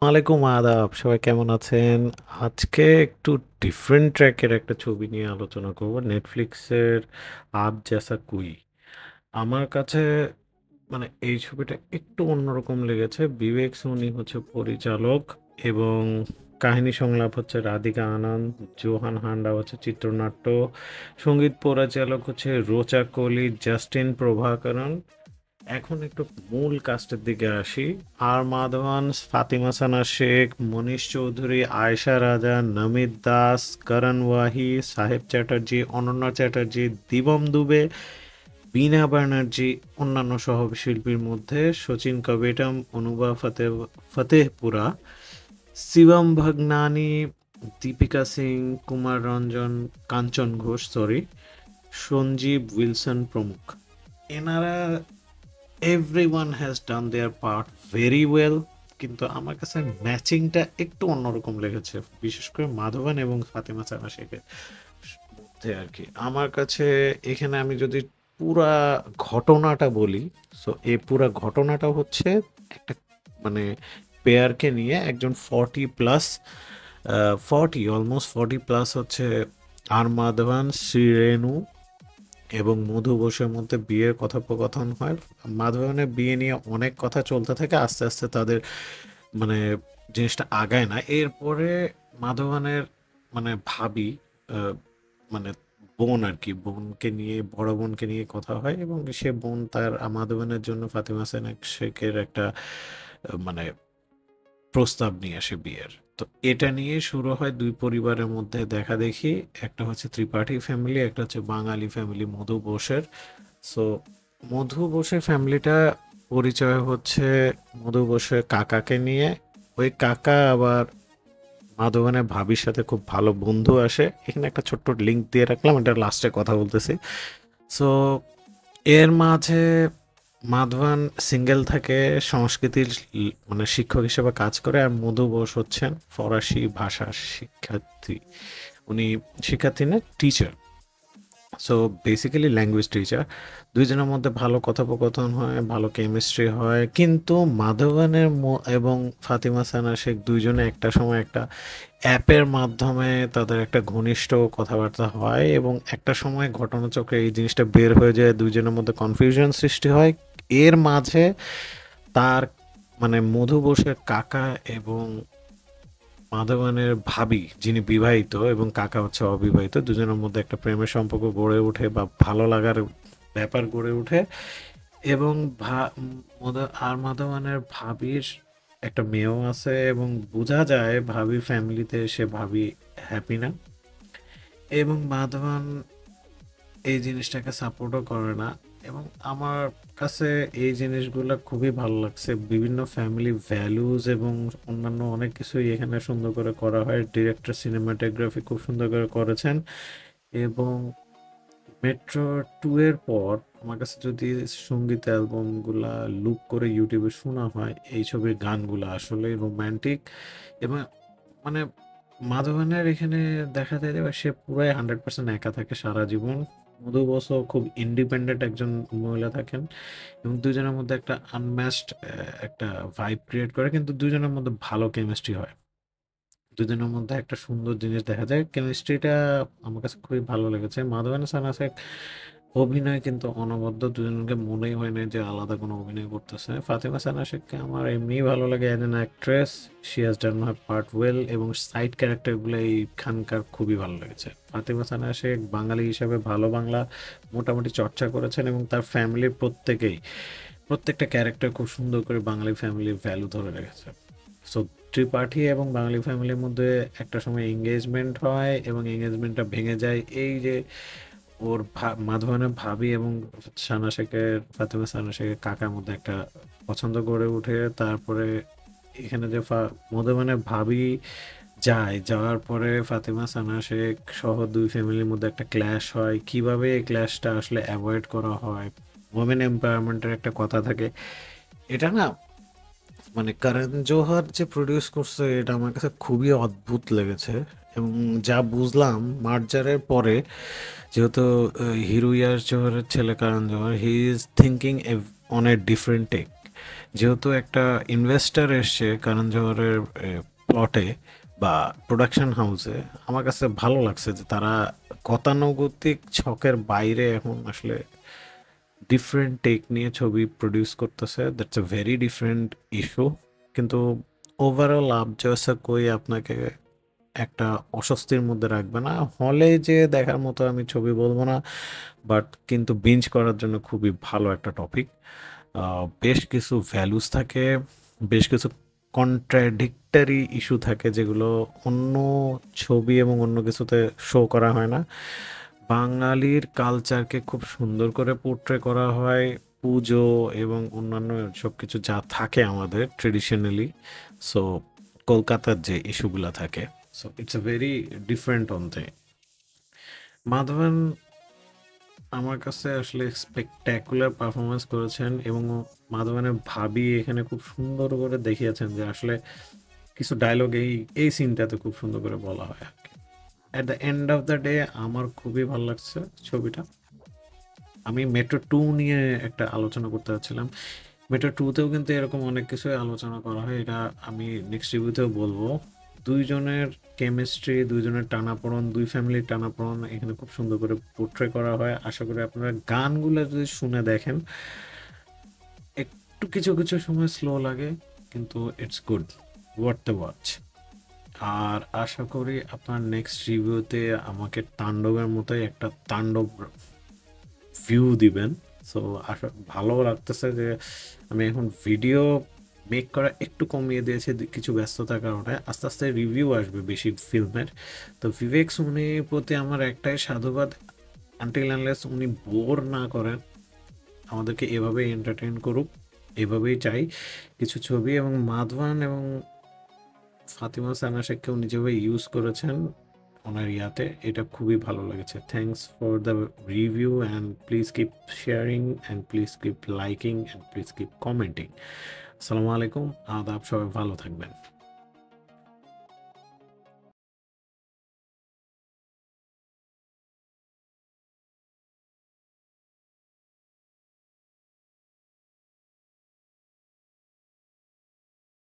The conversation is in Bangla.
ওয়ালাইকুম আদাব। সবাই কেমন আছেন? আজকে একটু ডিফারেন্ট ট্র্যাকের একটা ছবি নিয়ে আলোচনা করব। নেটফ্লিক্সের 'আপ জैसा कोई'। আমার কাছে মানে এই ছবিটা একটু অন্যরকম লেগেছে। বিবেক সোনি হচ্ছে পরিচালক এবং কাহিনী সংলাপ হচ্ছে রাধিকা আনন্দ, জোহান হান্ডা হচ্ছে চিত্রনাট্য, সঙ্গীত পরিচালক হচ্ছে রোচা কোলি, জাস্টিন প্রভাকরণ। এখন একটু মূল কাস্টের দিকে আসি। আর মাধবন, ফাতিমা সানা শেখ, মনীষ চৌধুরী, আয়েশা রাজা, নমিত দাস, করণ ওয়াহি, সাহেব চ্যাটার্জি, অনন্যা চ্যাটার্জি, দিবম দুবে, বীণা ব্যানার্জি, অন্যান্য সহশিল্পীর মধ্যে সচিন কবেটম, অনুভা ফতেহপুরা, শিবম ভগনানি, দীপিকা সিং, কুমার রঞ্জন, কাঞ্চন ঘোষ, সঞ্জীব উইলসন প্রমুখ। এনারা everyone has done there part very well, কিন্তু আমার কাছে ম্যাচিংটা একটু অন্যরকম লেগেছে, বিশেষ করে মাধবন এবং ফাতেমা সানা শেখের মধ্যে আর কি। আমার কাছে এখানে আমি যদি পুরা ঘটনাটা বলি, সো এই পুরা ঘটনাটা হচ্ছে একটা মানে পেয়ারকে নিয়ে, একজন 40 প্লাস, 40 অলমোস্ট 40 প্লাস হচ্ছে আর মাধবন, শ্রীরেণু এবং মধু বসুর মধ্যে বিয়ের কথোপকথন হয়। মাধবনের বিয়ে নিয়ে অনেক কথা চলতে থাকে, আস্তে আস্তে তাদের মানে জিনিসটা আগায় না। এরপরে মাধবনের ভাবি, আহ, মানে বোন আর কি, বোনকে নিয়ে, বড় বোনকে নিয়ে কথা হয় এবং সে বোন তার মাধবনের জন্য ফাতিমা সেন শেখের একটা মানে প্রস্তাব নিয়ে আসে বিয়ের। তো এটা নিয়ে শুরু হয় দুই পরিবারের মধ্যে দেখাদেখি। একটা হচ্ছে ত্রিপাঠী ফ্যামিলি, একটা হচ্ছে বাঙালি ফ্যামিলি মধু বোসের। সো মধু বোসের ফ্যামিলিটা পরিচয় হচ্ছে মধু বোসের কাকাকে নিয়ে। ওই কাকা আবার মাধবনের ভাবির সাথে খুব ভালো বন্ধু আসে। এখানে একটা ছোট্ট লিঙ্ক দিয়ে রাখলাম, এটা লাস্টে কথা বলতেছি। সো এর মাঝে মাধবান সিঙ্গেল থাকে, সংস্কৃতির শিক্ষক হিসেবে কাজ করে। আর মধু বোস হচ্ছেন ফরাসি ভাষার শিক্ষার্থী। উনি শিক্ষার্থী না, teacher. So basically language teacher. দুইজনের মধ্যে ভালো কথোপকথন হয়, ভালো কেমিস্ট্রি হয়, কিন্তু মাধবনের এবং ফাতিমা সানা শেখ দুইজনে একটা সময় একটা অ্যাপের মাধ্যমে তাদের একটা ঘনিষ্ঠ কথাবার্তা হয় এবং একটা সময় ঘটনাচক্রে এই জিনিসটা বের হয়ে যায়, দুইজনের মধ্যে কনফিউশন সৃষ্টি হয়। এর মাঝে তার মধু বসের কাকা এবং মাধবনের ভাবি, যিনি বিবাহিত এবং কাকা হচ্ছে অবিবাহিত, দুজনের মধ্যে একটা প্রেমের সম্পর্ক গড়ে ওঠে বা ভালো লাগার ব্যাপার গড়ে ওঠে। এবং আর মাধবনের ভাবির একটা মেয়েও আছে এবং বোঝা যায় ভাবি ফ্যামিলিতে সে ভাবি হ্যাপি না। এবং মাধবন এই জিনিসটাকে সাপোর্টও করে না। এবং আমার কাছে এই জিনিসগুলো খুবই ভালো লাগছে। বিভিন্ন ফ্যামিলি ভ্যালুজ এবং অন্যান্য অনেক কিছুই এখানে সুন্দর করে করা হয়। ডিরেক্টর সিনেমাটোগ্রাফি খুব সুন্দর করে করেছেন। এবং মেট্রো 2 এর পর আমার কাছে যদি সঙ্গীত অ্যালবামগুলা লুপ করে ইউটিউবে শোনা হয়, এই ছবির গানগুলা আসলে রোমান্টিক। এবং মানে মাধবনের এখানে দেখা যায় যে সে পুরাই 100% একা থাকে সারা জীবন। মধু বসু খুব ইন্ডিপেন্ডেন্ট একজন মহিলা থাকেন এবং দুজনের মধ্যে একটা আনম্যাচড একটা ভাইব ক্রিয়েট করে, কিন্তু দুজনের মধ্যে ভালো কেমিস্ট্রি হয়। দুজনের মধ্যে একটা সুন্দর জিনিস দেখা যায়, কেমিস্ট্রিটা আমার কাছে খুবই ভালো লেগেছে। মাধবন সানা শেখ অভিনয় কিন্তু অনবদ্য, দুজনকে মনেই হয় না যে আলাদা কোনো অভিনয় করতেছে। ফাতিমা সানা শেখকে আমার এমনিই ভালো লাগে as an actress, she has done her part well এবং সাইড ক্যারেক্টারগুলো এইখানকার খুবই ভালো লেগেছে। ফাতিমা সানা শেখ বাঙালি হিসাবে ভালো বাংলা মোটামুটি চর্চা করেছেন এবং তার ফ্যামিলির প্রত্যেকটা ক্যারেক্টার খুব সুন্দর করে বাঙালি ফ্যামিলির ভ্যালু ধরে রেখেছে। সো ত্রিপাঠী এবং বাঙালি ফ্যামিলির মধ্যে একটা সময় এঙ্গেজমেন্ট হয় এবং এঙ্গেজমেন্টটা ভেঙে যায়। এই যে ওর মাধবনের ভাবি এবং সানা শেখের, ফাতেমা সানা শেখের কাকার মধ্যে একটা পছন্দ গড়ে ওঠে। তারপরে এখানে যে মাধবনের ভাবি যাওয়ার পরে ফাতেমা সানা শেখ সহ দুই ফ্যামিলির মধ্যে একটা ক্ল্যাশ হয়। কিভাবে এই ক্ল্যাশটা আসলে অ্যাভয়েড করা হয়, ওমেন এম্পাওয়ারমেন্টের একটা কথা থাকে। এটা না করণ জোহর যে প্রডিউস করছে, এটা আমার কাছে খুবই অদ্ভুত লেগেছে। এবং যা বুঝলাম মার্জারের পরে, যেহেতু হিরো ইয়াশ জোহরের ছেলে Karan Johar, he is thinking on a different take. যেহেতু একটা ইনভেস্টর এসছে কারণ জোহরের প্লটে বা প্রোডাকশন হাউসে, আমার কাছে ভালো লাগছে যে তারা গতানুগতিক ছকের বাইরে এখন আসলে ডিফারেন্ট টেক নিয়ে ছবি প্রডিউস করতেছে। That's a very different issue. কিন্তু ওভারঅল আপ জয়সা কই আপনাকে একটা অস্বস্তির মধ্যে রাখবে না। হলে যে দেখার মতো আমি ছবি বলবো না, বাট কিন্তু বিঞ্জ করার জন্য খুবই ভালো একটা টপিক। বেশ কিছু ভ্যালুস থাকে, বেশ কিছু কন্ট্রাডিক্টরি ইস্যু থাকে যেগুলো অন্য ছবি এবং অন্য কিছুতে শো করা হয় না। বাঙালির কালচারকে খুব সুন্দর করে পোর্ট্রে করা হয়, পুজো এবং অন্যান্য সব কিছু যা থাকে আমাদের ট্রেডিশনালি। সো কলকাতার যে ইস্যুগুলো থাকে, so it's a very different on the Madhavan. আমার কাছে আসলে স্পেকট্যাকুলার পারফরমেন্স করেছেন এবং মাধবনের ভাবি এখানে খুব সুন্দর করে দেখিয়েছেন যে আসলে কিছু ডায়লগ এই সিনটাতে খুব সুন্দর করে বলা হয় আর কি। At the end of the day আমার খুবই ভালো লাগছে ছবিটা। আমি মেট্রো টু নিয়ে একটা আলোচনা করতে চাচ্ছিলাম। মেট্রো টুতেও কিন্তু এরকম অনেক কিছুই আলোচনা করা হয়, এটা আমি নেক্সট রিভিউতেও বলবো। দুইজনের কেমিস্ট্রি, দুইজনের টানাপোড়েন, দুই ফ্যামিলির টানাপোড়েন এখানে খুব সুন্দর করে পোর্ট্রে করা হয়। আশা করি আপনারা গানগুলো যদি শুনে দেখেন, একটু কিছু কিছু সময় স্লো লাগে কিন্তু it's good, worth the watch. আর আশা করি আপনার নেক্সট রিভিউতে আমাকে তাণ্ডবের মতোই একটা তাণ্ডব ভিউ দিবেন। সো আশা ভালো লাগতেছে যে আমি এখন ভিডিও মেক করা একটু কমিয়ে দিয়েছি কিছু ব্যস্ততার কারণে। আস্তে আস্তে রিভিউ আসবে বেশি ফিল্মের। তো বিবেক সোনির প্রতি আমার একটাই সাধুবাদ, আনটিল আনলেস উনি বোর না করেন, আমাদেরকে এভাবেই এন্টারটেইন করুক, এভাবেই চাই কিছু ছবি। এবং মাধবান এবং ফাতিমা সানা শেখকেও নিজেভাবে ইউজ করেছেন ওনার ইয়াতে, এটা খুবই ভালো লেগেছে। Thanks for the review and please keep sharing and please keep liking and please keep commenting. আসসালামু আলাইকুম, আদাব, সবাই ভালো থাকবেন।